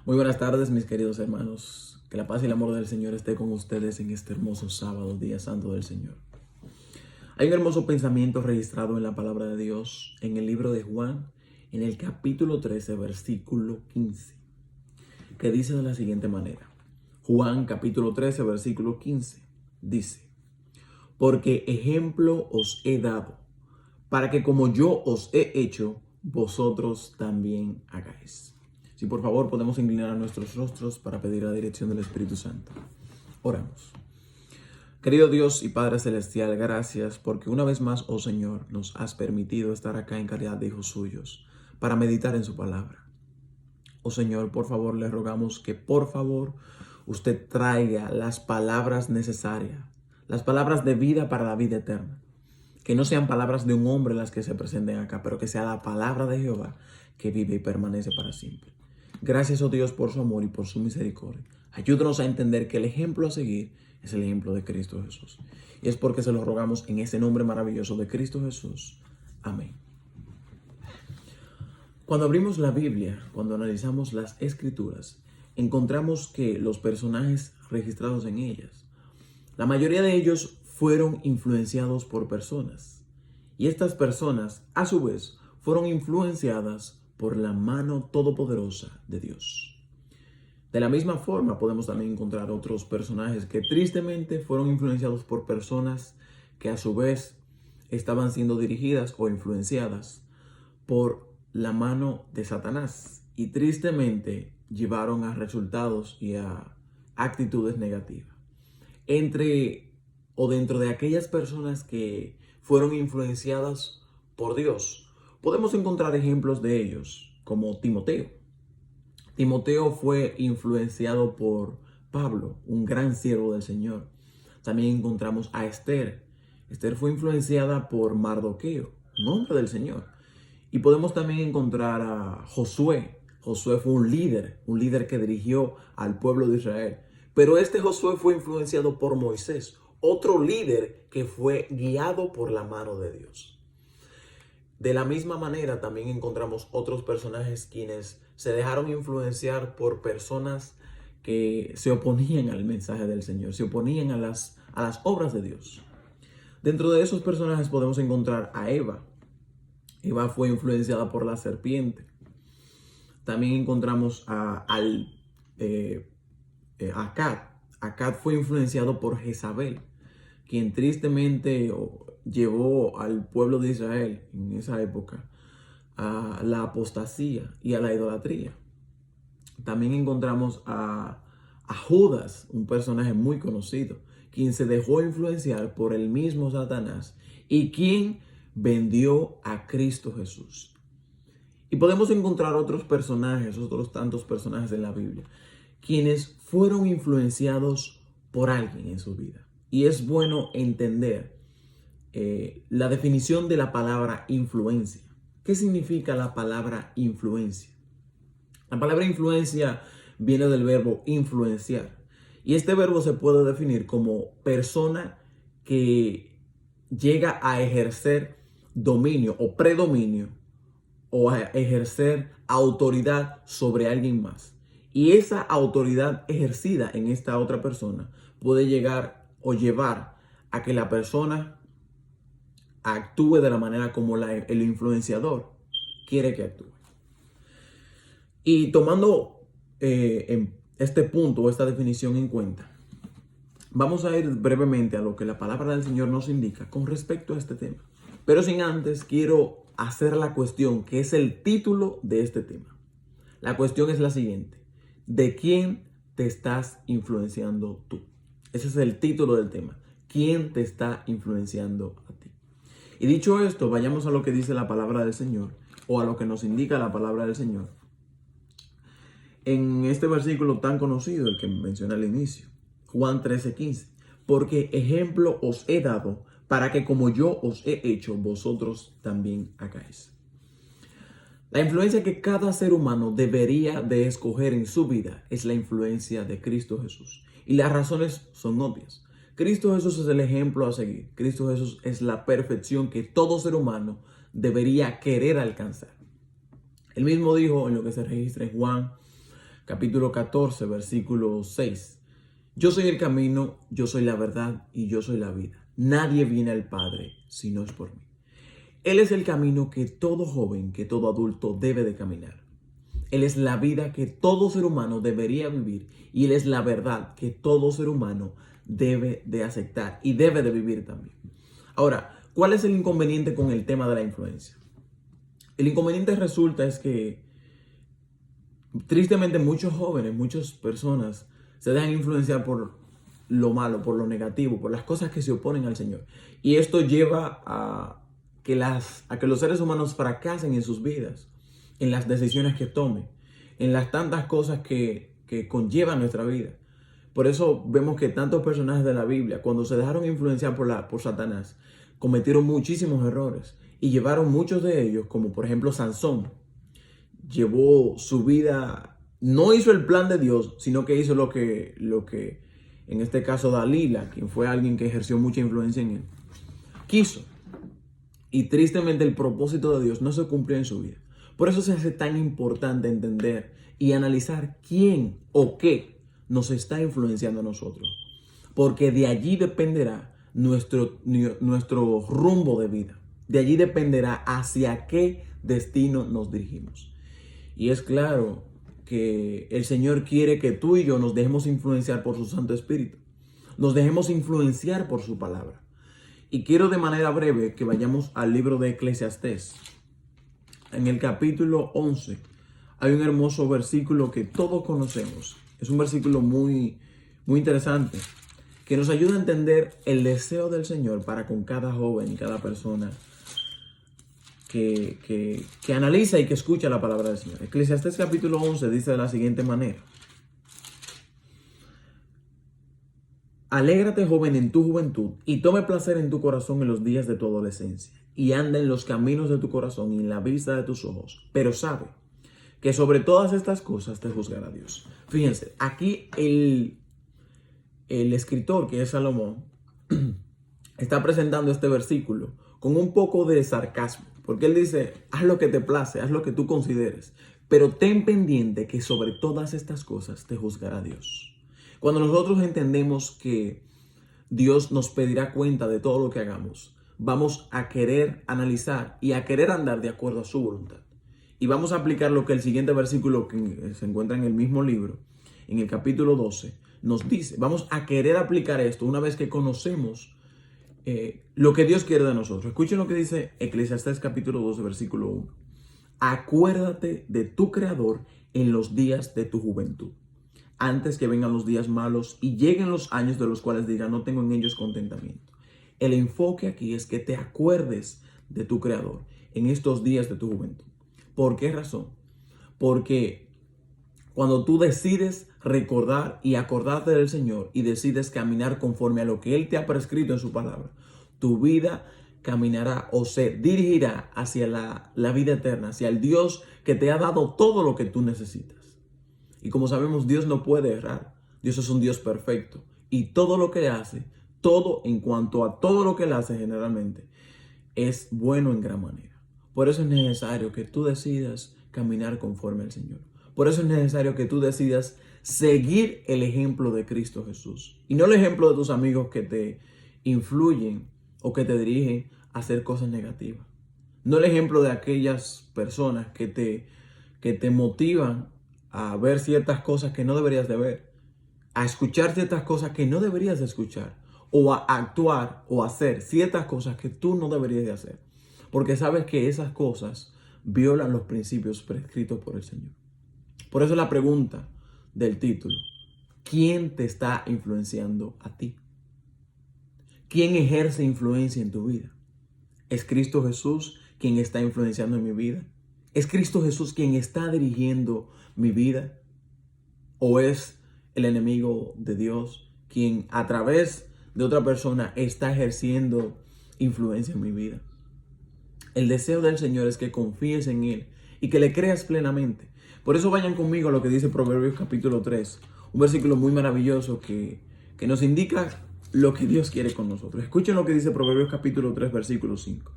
Muy buenas tardes, mis queridos hermanos. Que la paz y el amor del Señor esté con ustedes en este hermoso sábado, día santo del Señor. Hay un hermoso pensamiento registrado en la palabra de Dios en el libro de Juan, en el capítulo 13, versículo 15, que dice de la siguiente manera. Juan capítulo 13, versículo 15, dice: Porque ejemplo os he dado, para que como yo os he hecho, vosotros también hagáis. Si por favor podemos inclinar nuestros rostros para pedir la dirección del Espíritu Santo. Oramos. Querido Dios y Padre Celestial, gracias porque una vez más, oh Señor, nos has permitido estar acá en calidad de hijos suyos para meditar en su palabra. Oh Señor, por favor, le rogamos que por favor usted traiga las palabras necesarias, las palabras de vida para la vida eterna. Que no sean palabras de un hombre las que se presenten acá, pero que sea la palabra de Jehová que vive y permanece para siempre. Gracias, oh Dios, por su amor y por su misericordia. Ayúdanos a entender que el ejemplo a seguir es el ejemplo de Cristo Jesús. Y es porque se lo rogamos en ese nombre maravilloso de Cristo Jesús. Amén. Cuando abrimos la Biblia, cuando analizamos las Escrituras, encontramos que los personajes registrados en ellas, la mayoría de ellos fueron influenciados por personas. Y estas personas, a su vez, fueron influenciadas por la mano todopoderosa de Dios. De la misma forma, podemos también encontrar otros personajes que tristemente fueron influenciados por personas que a su vez estaban siendo dirigidas o influenciadas por la mano de Satanás y tristemente llevaron a resultados y a actitudes negativas. Dentro de aquellas personas que fueron influenciadas por Dios, podemos encontrar ejemplos de ellos, como Timoteo. Timoteo fue influenciado por Pablo, un gran siervo del Señor. También encontramos a Esther. Esther fue influenciada por Mardoqueo, un hombre del Señor. Y podemos también encontrar a Josué. Josué fue un líder que dirigió al pueblo de Israel. Pero este Josué fue influenciado por Moisés, otro líder que fue guiado por la mano de Dios. De la misma manera también encontramos otros personajes quienes se dejaron influenciar por personas que se oponían al mensaje del Señor, se oponían a las obras de Dios. Dentro de esos personajes podemos encontrar a Eva. Eva fue influenciada por la serpiente. También encontramos a Acab. Acab fue influenciado por Jezabel, quien tristemente llevó al pueblo de Israel en esa época a la apostasía y a la idolatría. También encontramos a Judas, un personaje muy conocido, quien se dejó influenciar por el mismo Satanás y quien vendió a Cristo Jesús. Y podemos encontrar otros personajes, otros tantos personajes en la Biblia, quienes fueron influenciados por alguien en su vida. Y es bueno entender la definición de la palabra influencia. ¿Qué significa la palabra influencia? La palabra influencia viene del verbo influenciar. Y este verbo se puede definir como persona que llega a ejercer dominio o predominio o a ejercer autoridad sobre alguien más. Y esa autoridad ejercida en esta otra persona puede llegar o llevar a que la persona actúe de la manera como el influenciador quiere que actúe. Y tomando en este punto o esta definición en cuenta, vamos a ir brevemente a lo que la palabra del Señor nos indica con respecto a este tema. Pero sin antes, quiero hacer la cuestión que es el título de este tema. La cuestión es la siguiente: ¿de quién te estás influenciando tú? Ese es el título del tema. ¿Quién te está influenciando a ti? Y dicho esto, vayamos a lo que dice la palabra del Señor, o a lo que nos indica la palabra del Señor en este versículo tan conocido, el que mencioné al inicio, Juan 13:15. Porque ejemplo os he dado, para que como yo os he hecho, vosotros también hagáis. La influencia que cada ser humano debería de escoger en su vida es la influencia de Cristo Jesús. Y las razones son obvias. Cristo Jesús es el ejemplo a seguir. Cristo Jesús es la perfección que todo ser humano debería querer alcanzar. Él mismo dijo en lo que se registra en Juan capítulo 14, versículo 6. Yo soy el camino, yo soy la verdad y yo soy la vida. Nadie viene al Padre si no es por mí. Él es el camino que todo joven, que todo adulto debe de caminar. Él es la vida que todo ser humano debería vivir y Él es la verdad que todo ser humano debe de aceptar y debe de vivir también. Ahora, ¿cuál es el inconveniente con el tema de la influencia? El inconveniente resulta es que tristemente muchos jóvenes, muchas personas se dejan influenciar por lo malo, por lo negativo, por las cosas que se oponen al Señor. Y esto lleva a que los seres humanos fracasen en sus vidas, en las decisiones que tomen, en las tantas cosas que conllevan nuestra vida. Por eso vemos que tantos personajes de la Biblia, cuando se dejaron influenciar por Satanás, cometieron muchísimos errores y llevaron muchos de ellos, como por ejemplo Sansón, llevó su vida, no hizo el plan de Dios, sino que hizo lo que en este caso Dalila, quien fue alguien que ejerció mucha influencia en él, quiso. Y tristemente el propósito de Dios no se cumplió en su vida. Por eso se hace tan importante entender y analizar quién o qué nos está influenciando a nosotros. Porque de allí dependerá nuestro rumbo de vida. De allí dependerá hacia qué destino nos dirigimos. Y es claro que el Señor quiere que tú y yo nos dejemos influenciar por su Santo Espíritu. Nos dejemos influenciar por su palabra. Y quiero de manera breve que vayamos al libro de Eclesiastés. En el capítulo 11 hay un hermoso versículo que todos conocemos. Es un versículo muy, muy interesante que nos ayuda a entender el deseo del Señor para con cada joven y cada persona que analiza y que escucha la palabra del Señor. Eclesiastés capítulo 11 dice de la siguiente manera: alégrate, joven, en tu juventud, y tome placer en tu corazón en los días de tu adolescencia, y anda en los caminos de tu corazón y en la vista de tus ojos. Pero sabe que sobre todas estas cosas te juzgará Dios. Fíjense, aquí el escritor, que es Salomón, está presentando este versículo con un poco de sarcasmo, porque él dice: haz lo que te place, haz lo que tú consideres, pero ten pendiente que sobre todas estas cosas te juzgará Dios. Cuando nosotros entendemos que Dios nos pedirá cuenta de todo lo que hagamos, vamos a querer analizar y a querer andar de acuerdo a su voluntad. Y vamos a aplicar lo que el siguiente versículo, que se encuentra en el mismo libro, en el capítulo 12, nos dice. Vamos a querer aplicar esto una vez que conocemos lo que Dios quiere de nosotros. Escuchen lo que dice Eclesiastés capítulo 12, versículo 1. Acuérdate de tu Creador en los días de tu juventud, antes que vengan los días malos y lleguen los años de los cuales digan: no tengo en ellos contentamiento. El enfoque aquí es que te acuerdes de tu Creador en estos días de tu juventud. ¿Por qué razón? Porque cuando tú decides recordar y acordarte del Señor y decides caminar conforme a lo que Él te ha prescrito en su palabra, tu vida caminará o se dirigirá hacia la vida eterna, hacia el Dios que te ha dado todo lo que tú necesitas. Y como sabemos, Dios no puede errar. Dios es un Dios perfecto. Y todo lo que hace, todo en cuanto a todo lo que Él hace generalmente, es bueno en gran manera. Por eso es necesario que tú decidas caminar conforme al Señor. Por eso es necesario que tú decidas seguir el ejemplo de Cristo Jesús. Y no el ejemplo de tus amigos que te influyen o que te dirigen a hacer cosas negativas. No el ejemplo de aquellas personas que te motivan a ver ciertas cosas que no deberías de ver, a escuchar ciertas cosas que no deberías de escuchar, o a actuar o hacer ciertas cosas que tú no deberías de hacer, porque sabes que esas cosas violan los principios prescritos por el Señor. Por eso la pregunta del título: ¿quién te está influenciando a ti? ¿Quién ejerce influencia en tu vida? ¿Es Cristo Jesús quien está influenciando en mi vida? ¿Es Cristo Jesús quien está dirigiendo mi vida? ¿O es el enemigo de Dios quien a través de otra persona está ejerciendo influencia en mi vida? El deseo del Señor es que confíes en Él y que le creas plenamente. Por eso vayan conmigo a lo que dice Proverbios capítulo 3, un versículo muy maravilloso que nos indica lo que Dios quiere con nosotros. Escuchen lo que dice Proverbios capítulo 3, versículo 5.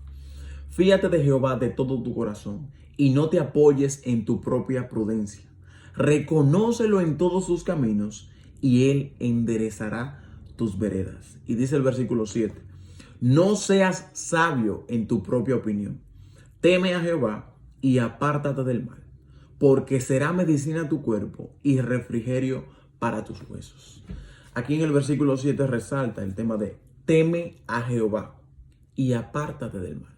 Fíate de Jehová de todo tu corazón y no te apoyes en tu propia prudencia. Reconócelo en todos sus caminos y Él enderezará tus veredas. Y dice el versículo 7, no seas sabio en tu propia opinión. Teme a Jehová y apártate del mal, porque será medicina a tu cuerpo y refrigerio para tus huesos. Aquí en el versículo 7 resalta el tema de teme a Jehová y apártate del mal.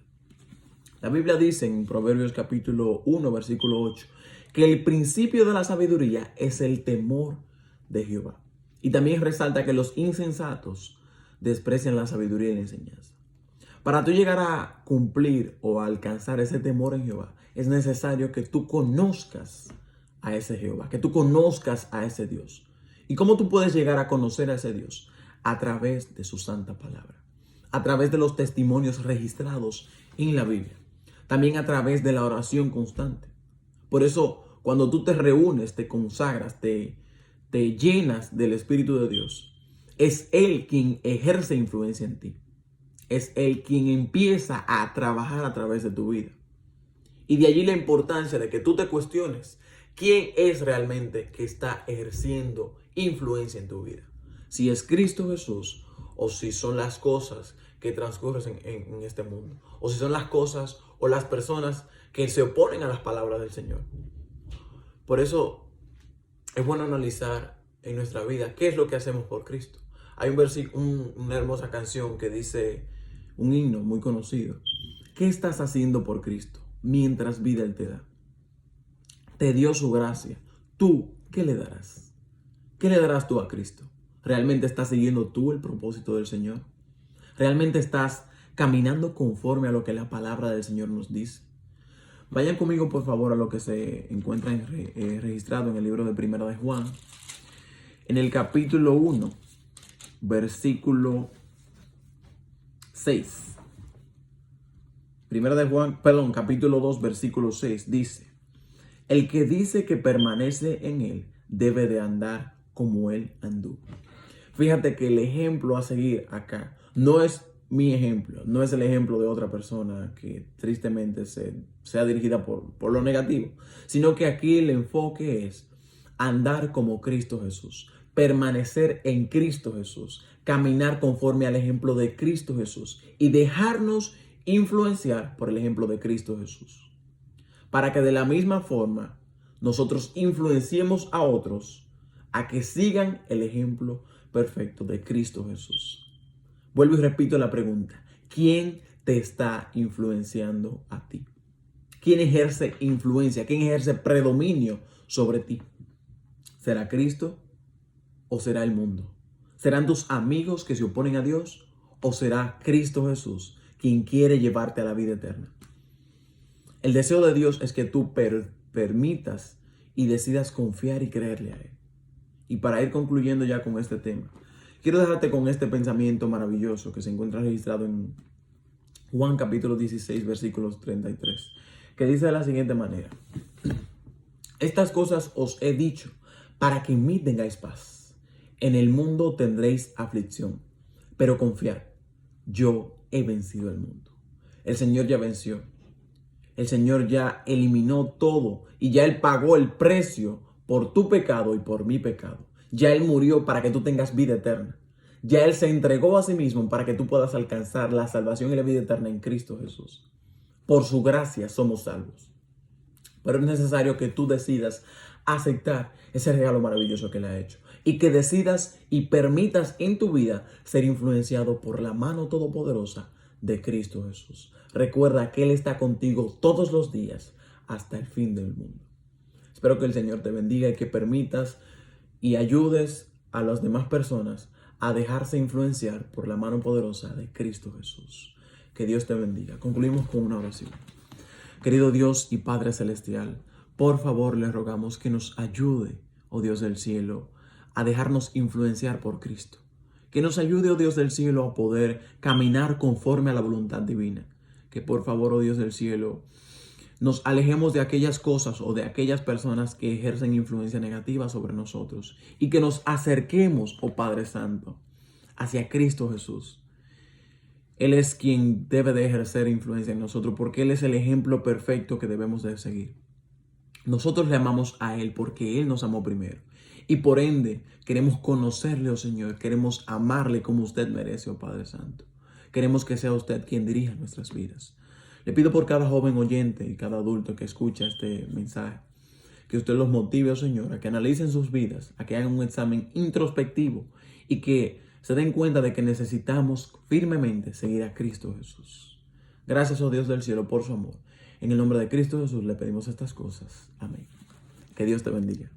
La Biblia dice en Proverbios capítulo 1, versículo 8, que el principio de la sabiduría es el temor de Jehová. Y también resalta que los insensatos desprecian la sabiduría y la enseñanza. Para tú llegar a cumplir o a alcanzar ese temor en Jehová, es necesario que tú conozcas a ese Jehová, que tú conozcas a ese Dios. ¿Y cómo tú puedes llegar a conocer a ese Dios? A través de su santa palabra, a través de los testimonios registrados en la Biblia, también a través de la oración constante. Por eso, cuando tú te reúnes, te consagras, te llenas del Espíritu de Dios, es Él quien ejerce influencia en ti. Es Él quien empieza a trabajar a través de tu vida. Y de allí la importancia de que tú te cuestiones quién es realmente que está ejerciendo influencia en tu vida. Si es Cristo Jesús o si son las cosas que transcurren en este mundo. O si son las cosas o las personas que se oponen a las palabras del Señor. Por eso es bueno analizar en nuestra vida qué es lo que hacemos por Cristo. Hay una hermosa canción que dice, un himno muy conocido. ¿Qué estás haciendo por Cristo mientras vida Él te da? Te dio su gracia. ¿Tú qué le darás? ¿Qué le darás tú a Cristo? ¿Realmente estás siguiendo tú el propósito del Señor? ¿Realmente estás caminando conforme a lo que la palabra del Señor nos dice? Vayan conmigo, por favor, a lo que se encuentra registrado en el libro de Primera de Juan. En el capítulo 1, versículo 6. Capítulo 2, versículo 6 dice, el que dice que permanece en él debe de andar como él anduvo. Fíjate que el ejemplo a seguir acá no es mi ejemplo, no es el ejemplo de otra persona que tristemente sea dirigida por lo negativo, sino que aquí el enfoque es andar como Cristo Jesús, permanecer en Cristo Jesús, caminar conforme al ejemplo de Cristo Jesús y dejarnos influenciar por el ejemplo de Cristo Jesús. Para que de la misma forma nosotros influenciemos a otros a que sigan el ejemplo perfecto de Cristo Jesús. Vuelvo y repito la pregunta. ¿Quién te está influenciando a ti? ¿Quién ejerce influencia? ¿Quién ejerce predominio sobre ti? ¿Será Cristo o será el mundo? ¿Serán tus amigos que se oponen a Dios o será Cristo Jesús quien quiere llevarte a la vida eterna? El deseo de Dios es que tú permitas y decidas confiar y creerle a Él. Y para ir concluyendo ya con este tema, quiero dejarte con este pensamiento maravilloso que se encuentra registrado en Juan capítulo 16, versículos 33, que dice de la siguiente manera. Estas cosas os he dicho para que en mí tengáis paz. En el mundo tendréis aflicción, pero confiad, yo he vencido el mundo. El Señor ya venció. El Señor ya eliminó todo y ya Él pagó el precio por tu pecado y por mi pecado. Ya Él murió para que tú tengas vida eterna. Ya Él se entregó a sí mismo para que tú puedas alcanzar la salvación y la vida eterna en Cristo Jesús. Por su gracia somos salvos. Pero es necesario que tú decidas aceptar ese regalo maravilloso que Él ha hecho. Y que decidas y permitas en tu vida ser influenciado por la mano todopoderosa de Cristo Jesús. Recuerda que Él está contigo todos los días hasta el fin del mundo. Espero que el Señor te bendiga y que permitas y ayudes a las demás personas a dejarse influenciar por la mano poderosa de Cristo Jesús. Que Dios te bendiga. Concluimos con una oración. Querido Dios y Padre Celestial, por favor le rogamos que nos ayude, oh Dios del cielo, a dejarnos influenciar por Cristo. Que nos ayude, oh Dios del cielo, a poder caminar conforme a la voluntad divina. Que por favor, oh Dios del cielo, nos alejemos de aquellas cosas o de aquellas personas que ejercen influencia negativa sobre nosotros y que nos acerquemos, oh Padre Santo, hacia Cristo Jesús. Él es quien debe de ejercer influencia en nosotros porque Él es el ejemplo perfecto que debemos de seguir. Nosotros le amamos a Él porque Él nos amó primero. Y por ende, queremos conocerle, oh Señor. Queremos amarle como usted merece, oh Padre Santo. Queremos que sea usted quien dirija nuestras vidas. Le pido por cada joven oyente y cada adulto que escucha este mensaje, que usted los motive, oh Señor, a que analicen sus vidas, a que hagan un examen introspectivo y que se den cuenta de que necesitamos firmemente seguir a Cristo Jesús. Gracias, oh Dios del cielo, por su amor. En el nombre de Cristo Jesús le pedimos estas cosas. Amén. Que Dios te bendiga.